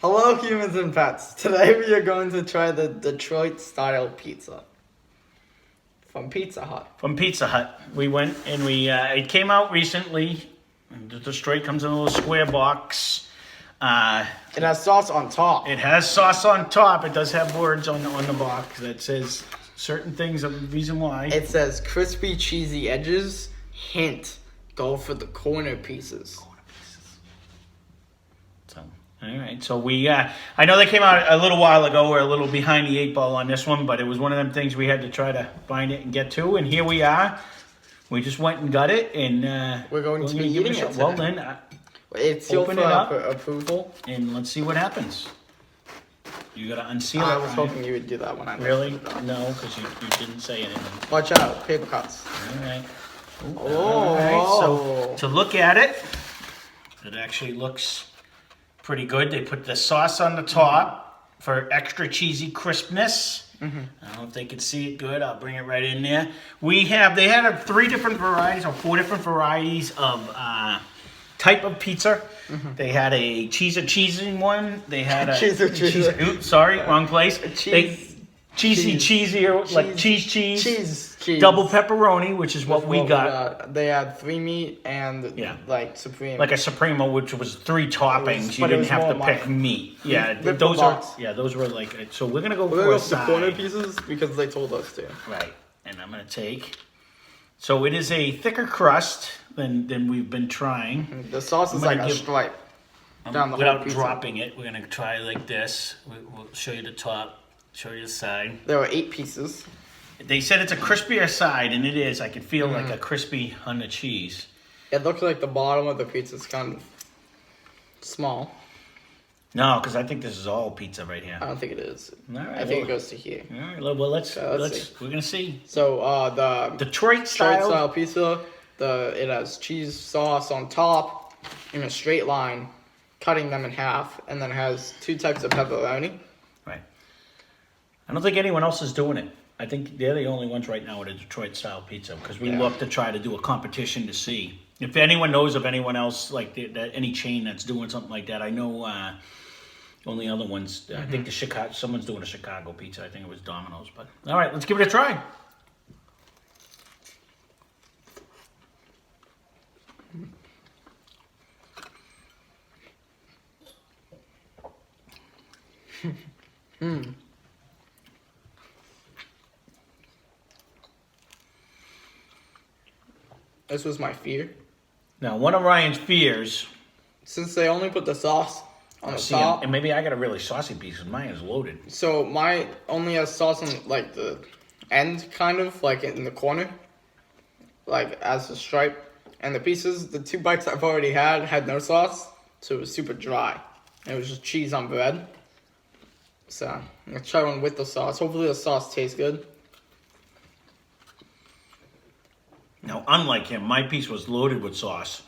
Hello, humans and pets. Today we are going to try the Detroit-style pizza from Pizza Hut. From Pizza Hut. We went and it came out recently. The Detroit comes in a little square box. It has sauce on top. It has sauce on top. It does have words on the box that says certain things of the reason why. It says crispy, cheesy edges. Hint: go for the corner pieces. So, all right. So I know they came out a little while ago. We're a little behind the eight ball on this one, but it was one of them things we had to try to find it and get to. And here we are. We just went and got it, and we're going to be give eating it a it shot. Well, today. then, It's sealed open for it up. approval. and let's see what happens. You gotta unseal I it. was Ryan. hoping you would do that when I Really? opened it up. No, because you didn't say anything. Watch out, paper cuts. All right. Oh. All right. So to look at it, it actually looks pretty good. They put the sauce on the top for extra cheesy crispness. I don't know if they can see it good. I'll bring it right in there. They had 3 different varieties or 4 different varieties of type of pizza. They had a cheesy one. They had a oops, sorry, wrong place. Cheesier, like cheese. Double pepperoni, which is what we got. They had 3 meat and like supreme. Like a Supremo, which was 3 toppings. You didn't have to pick meat. Yeah, those were like. So we're gonna go for a side. The corner pieces because they told us to. Right, and I'm gonna take. So it is a thicker crust than we've been trying. The sauce is like a stripe down the without whole pizza. dropping it. We're gonna try like this. We'll show you the top, show you the side. There were 8 pieces. They said it's a crispier side, and it is. I can feel like a crispy on the cheese. It looks like the bottom of the pizza is kind of small. No, because I think this is all pizza right here. I don't think it is. All right, I think it goes to here. All right, well, let's see. We're gonna see. So the Detroit style pizza, it has cheese sauce on top in a straight line, cutting them in half, and then it has 2 types of pepperoni. Right. I don't think anyone else is doing it. I think they're the only ones right now with a Detroit style pizza because we look to try to do a competition to see if anyone knows of anyone else like any chain that's doing something like that. I know only other ones. I think someone's doing a Chicago pizza. I think it was Domino's. But all right, let's give it a try. This was my fear. Now, one of Ryan's fears. Since they only put the sauce on the top. And maybe I got a really saucy piece because mine is loaded. So mine only has sauce on like the end, kind of like in the corner, like as a stripe. And the pieces, the 2 bites I've already had no sauce, so it was super dry. And it was just cheese on bread. So I'm gonna try one with the sauce. Hopefully the sauce tastes good. Now, unlike him, my piece was loaded with sauce.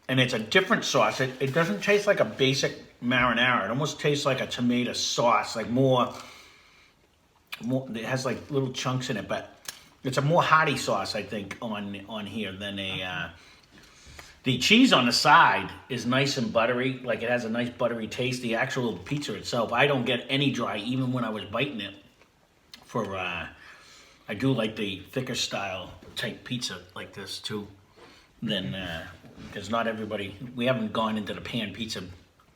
And it's a different sauce. It doesn't taste like a basic marinara. It almost tastes like a tomato sauce, like more. It has like little chunks in it, but it's a more hearty sauce, I think, on here than a. The cheese on the side is nice and buttery, like it has a nice buttery taste. The actual pizza itself, I don't get any dry, even when I was biting it. I do like the thicker style type pizza like this too. Then because not everybody, we haven't gone into the pan pizza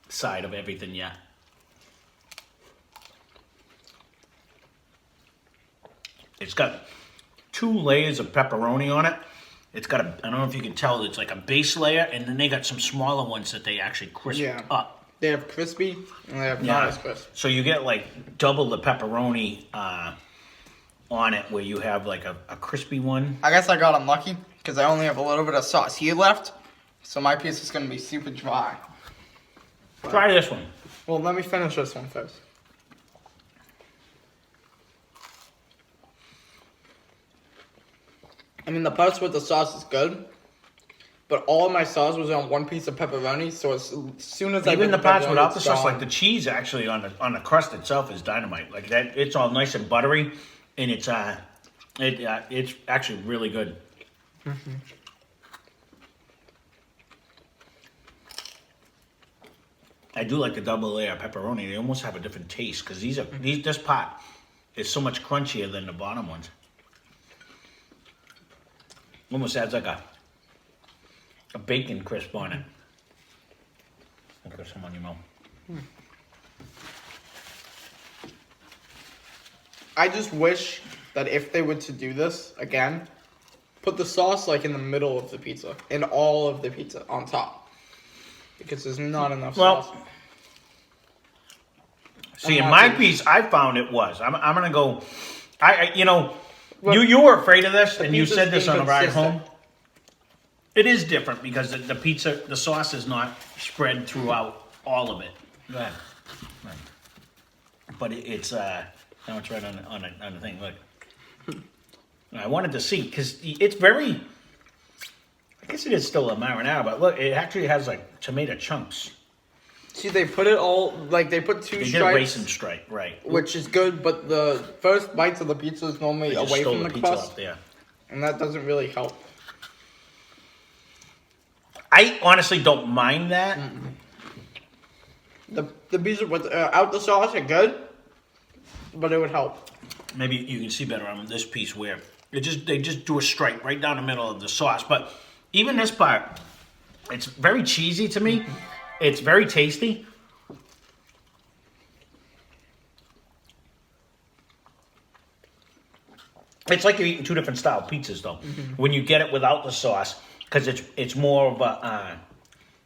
side of everything yet. It's got 2 layers of pepperoni on it. It's got I don't know if you can tell, it's like a base layer, and then they got some smaller ones that they actually crisp up. They have crispy, and they have not as crisp. So you get like double the pepperoni on it, where you have like a crispy one. I guess I got unlucky, because I only have a little bit of sauce here left, so my piece is going to be super dry. Try this one. Well, let me finish this one first. I mean, the parts with the sauce is good, but all of my sauce was on 1 piece of pepperoni, so as soon as even the parts without the sauce, like the cheese actually on the crust itself is dynamite. Like that, it's all nice and buttery, and it's actually really good. I do like the double layer pepperoni. They almost have a different taste because this part is so much crunchier than the bottom ones. Almost adds like a bacon crisp on it. I'll put some on your mouth. I just wish that if they were to do this again, put the sauce like in the middle of the pizza, in all of the pizza on top, because there's not enough sauce. See, in my piece, I found it was. I'm gonna go. You were afraid of this, and you said this on the ride home. It is different because the sauce is not spread throughout all of it. Go ahead. Right. But it's now it's right on the thing. Look, I wanted to see because it's very. I guess it is still a marinara, but look, it actually has like tomato chunks. See, they put it all like they put two They stripes. did a raisin stripe, right? Which is good, but the first bites of the pizza is normally They just away stole from the the pizza crust, up there. and that doesn't really help. I honestly don't mind that. The pizza without the sauce are good, but it would help. Maybe you can see better on this piece where they just do a stripe right down the middle of the sauce. But even this part, it's very cheesy to me. It's very tasty. It's like you're eating two different style pizzas, though. When you get it without the sauce, because it's more of a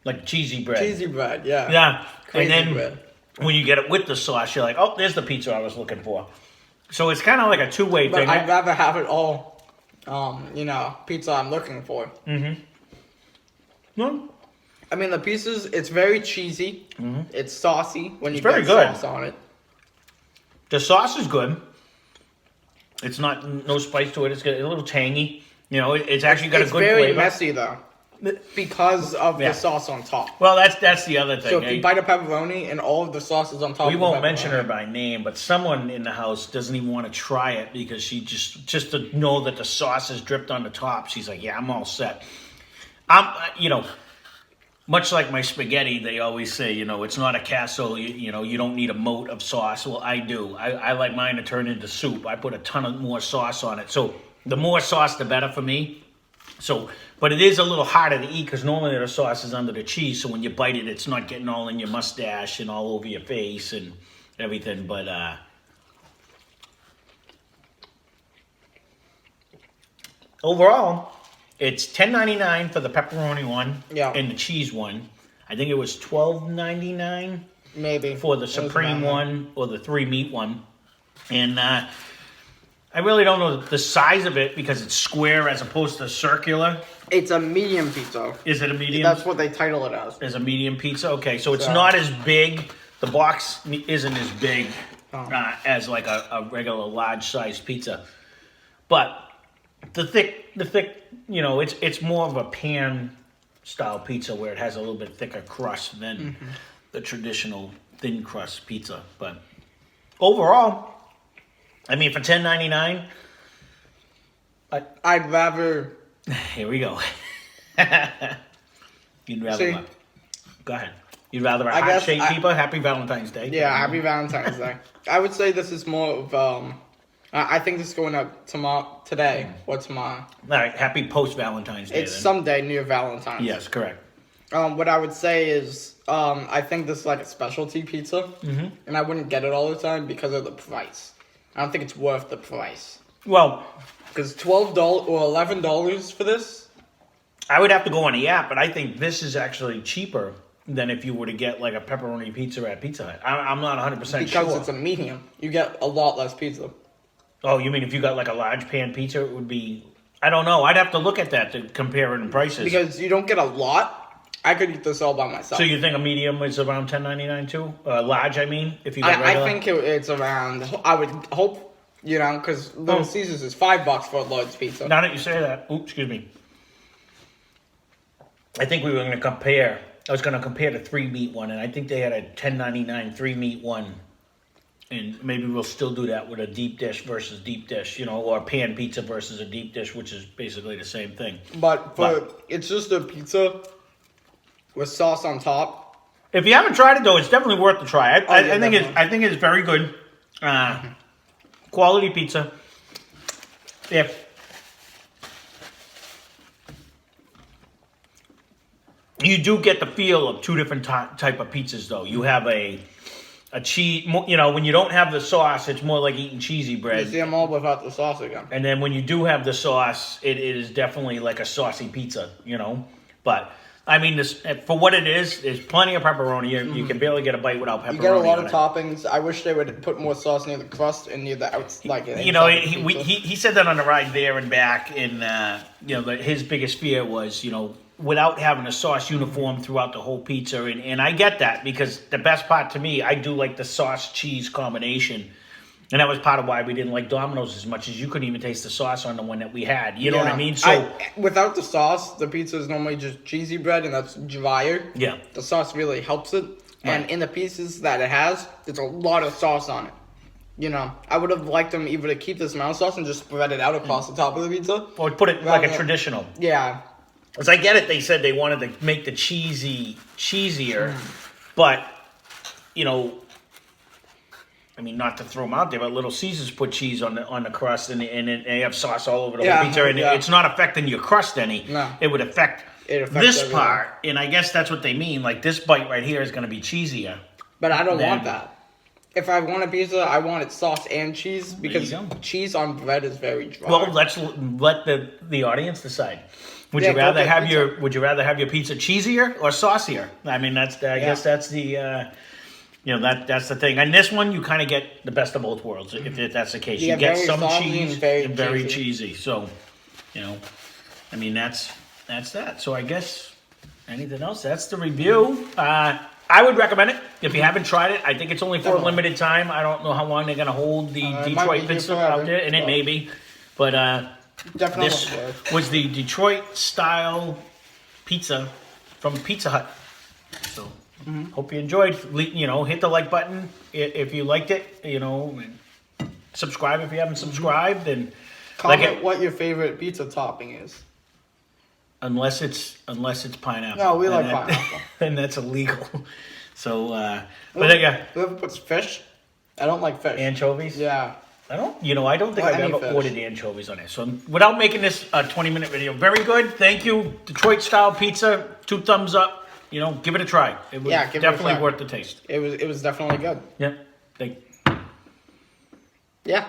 like cheesy bread. Cheesy bread, yeah. Yeah, Crazy and then bread. when you get it with the sauce, you're like, oh, there's the pizza I was looking for. So it's kind of like a two-way But thing. I'd rather have it all, pizza I'm looking for. No, I mean, the pieces, it's very cheesy. It's saucy when you very get good. sauce on it. the sauce is good. It's not no spice to it. It's got a little tangy. You know, it's actually got a good very flavor. messy, though, because of Yeah. the sauce on top. Well, that's the other thing. So if you bite a pepperoni and all of the sauce is on top We of won't the mention pepperoni. her by name, but someone in the house doesn't even want to try it because she just to know that the sauce is dripped on the top. She's like, yeah, I'm all set. Much like my spaghetti, they always say, it's not a casserole. You don't need a moat of sauce. Well, I do. I like mine to turn into soup. I put a ton of more sauce on it. So the more sauce, the better for me. So, but it is a little harder to eat because normally the sauce is under the cheese. So when you bite it, it's not getting all in your mustache and all over your face and everything. But overall, it's $10.99 for the pepperoni one and the cheese one. I think it was $12.99 Maybe for the supreme one or the 3-meat one. And I really don't know the size of it because it's square as opposed to circular. It's a medium pizza. Is it a medium? That's what they title it as. Is a medium pizza? Okay, so it's not as big. The box isn't as big as like a regular large size pizza. But the thick, it's more of a pan style pizza where it has a little bit thicker crust than the traditional thin crust pizza. But overall, I mean, for $10.99, I'd rather. here we go. You'd rather See, what? Go ahead. You'd rather a I guess heart-shaped pizza? Happy Valentine's Day. Yeah, happy Valentine's Day. I would say this is more of. I think this is going up today or tomorrow. All right, happy post-Valentine's Day. It's then. someday near Valentine's. Yes, correct. What I would say is, I think this is like a specialty pizza, and I wouldn't get it all the time because of the price. I don't think it's worth the price. Well, Because $12 or $11 for this. I would have to go on the app, but I think this is actually cheaper than if you were to get like a pepperoni pizza at Pizza Hut. I'm not 100% sure. Because it's a medium, you get a lot less pizza. Oh, you mean if you got like a large pan pizza, it would be... I don't know. I'd have to look at that to compare it in prices. Because you don't get a lot. I could eat this all by myself. So you think a medium is around $10.99 too? Large, I mean, if you got regular? I think it's around. I would hope, because Little Caesars is $5 for a large pizza. Now that you say that, oops, excuse me. I think we were going to compare. I was going to compare the 3-meat one, and I think they had a $10.99 3-meat one. And maybe we'll still do that with a deep dish versus deep dish, or a pan pizza versus a deep dish, which is basically the same thing. But it's just a pizza with sauce on top, If you haven't tried it though, it's definitely worth the try. Yeah, I think definitely. I think it's very good. Quality pizza. If you do get the feel of two different type of pizzas though. You have a cheese, you know, when you don't have the sauce, it's more like eating cheesy You bread. see them all without the sauce again. And then when you do have the sauce, it is definitely like a saucy pizza, you know. But I mean, this for what it is, there's plenty of pepperoni. You can barely get a bite without pepperoni. You get a lot on of it. toppings. I wish they would put more sauce near the crust and near the outs, like You know, inside the pizza. he said that on the ride there and back, and you know, his biggest fear was, you know, without having a sauce uniform throughout the whole pizza, and I get that because the best part to me, I do like the sauce cheese combination, and that was part of why we didn't like Domino's as much as you couldn't even taste the sauce on the one that we had. You know what I mean? So without the sauce, the pizza is normally just cheesy bread, and that's drier. yeah, The sauce really helps it, and Right. in the pieces that it has, there's a lot of sauce on it. You know, I would have liked them either to keep this amount of sauce and just spread it out across the top of the pizza. or put it like a Rather- traditional. Yeah, As I get it, they said they wanted to make the cheesier, but you know, I mean, not to throw them out there, but Little Caesars put cheese on the crust, and they have sauce all over the Yeah, whole pizza, and yeah. it's not affecting your crust any. No. It would affect It affects this everything. part, and I guess that's what they mean. Like this bite right here is going to be cheesier. but I don't Then- want that. If I want a pizza, I want it sauce and cheese because you go. cheese on bread is very dry. Well, let's let the audience decide. Would Yeah, you rather go get have pizza. Would you rather have your pizza cheesier or saucier? I mean, I guess that's the. You know, that's the thing. And this one, you kind of get the best of both worlds, if that's the case. Yeah, You get very some saucy cheese and very cheesy. So, you know, I mean, that's that. So I guess anything else? That's the review. I would recommend it if you haven't tried it. I think it's only for a Definitely. limited time. I don't know how long they're going to hold the It might be Detroit here pizza forever, out there, and it but- may be. But Definitely. this was the Detroit style pizza from Pizza Hut. So hope you enjoyed. You know, hit the like button if you liked it. You know, and subscribe if you haven't subscribed, and Comment like it, what your favorite pizza topping is. unless it's pineapple. No, we And like that- pineapple. and that's illegal. So, but yeah, Whoever puts fish, I don't like fish. anchovies. Yeah. I don't think Or I've any ever fish. ordered anchovies on it. So without making this a 20-minute video, very good. Thank you. Detroit style pizza, 2 thumbs up. You know, give it a try. It was Yeah, give it a definitely try. worth the taste. It was definitely good. Yeah. Thank Yeah.